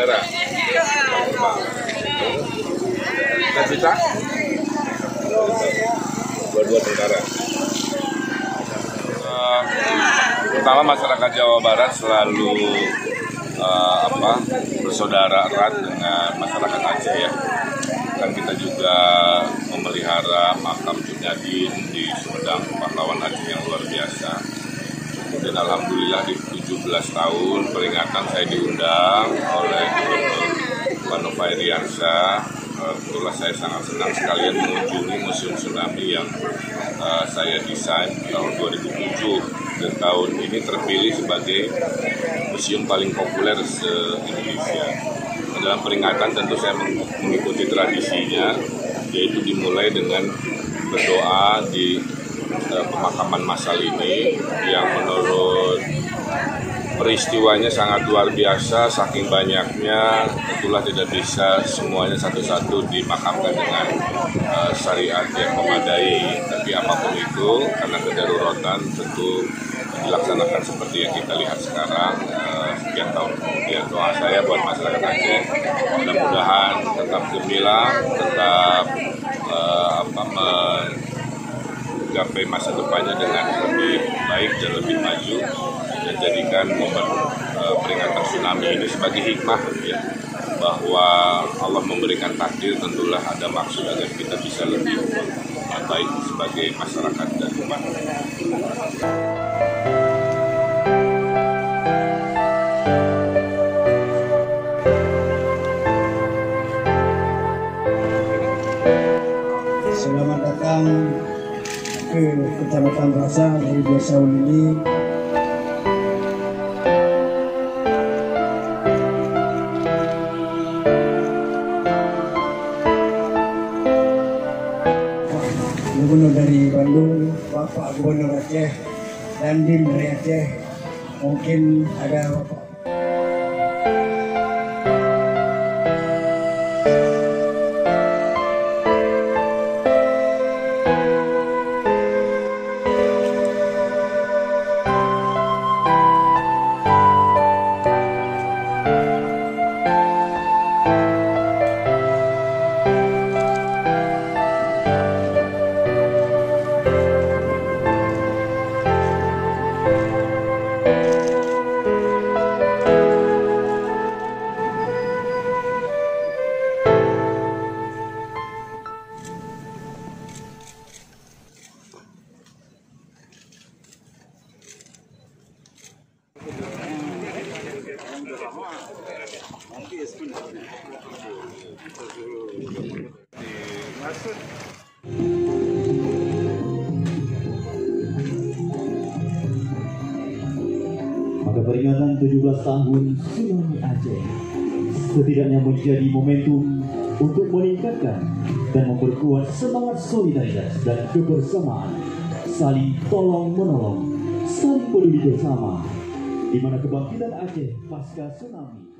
tentara. Kita dua tentara. Pertama, masyarakat Jawa Barat selalu bersaudara erat dengan masyarakat Aceh ya. Dan kita juga memelihara makam Junyadin di Sumedang, pahlawan Aceh yang luar biasa. Kemudian alhamdulillah di 17 tahun peringatan saya diundang oleh Gubernur Wano Fairiansyah. Kebetulan saya sangat senang sekalian mengunjungi Museum Tsunami yang saya desain tahun 2007 dan tahun ini terpilih sebagai museum paling populer se-Indonesia. Dalam peringatan tentu saya mengikuti tradisinya, yaitu dimulai dengan berdoa di pemakaman massal ini yang menurut peristiwanya sangat luar biasa, saking banyaknya tentulah tidak bisa semuanya satu-satu dimakamkan dengan syariat yang memadai, tapi apapun itu karena kedaruratan tentu dilaksanakan seperti yang kita lihat sekarang. Sekian tahun kemudian, doa saya buat masyarakat Aceh mudah-mudahan tetap gemilang, tetap menggapai masa depannya dengan lebih baik dan lebih maju, dan jadikan momen peringatan tsunami ini sebagai hikmah ya, bahwa Allah memberikan takdir, tentulah ada maksud agar kita bisa lebih baik sebagai masyarakat dan umat. Selamat datang ke Kecamatan Rasa dari Desa Ulili. Gubernur dari Bandung, Bapak Gubernur Aceh, dan Dim dari Aceh, mungkin ada Bapak. Maka peringatan 17 tahun Tsunami Aceh setidaknya menjadi momentum untuk meningkatkan dan memperkuat semangat solidaritas dan kebersamaan, saling tolong-menolong, saling peduli bersama, di mana kebangkitan Aceh pasca tsunami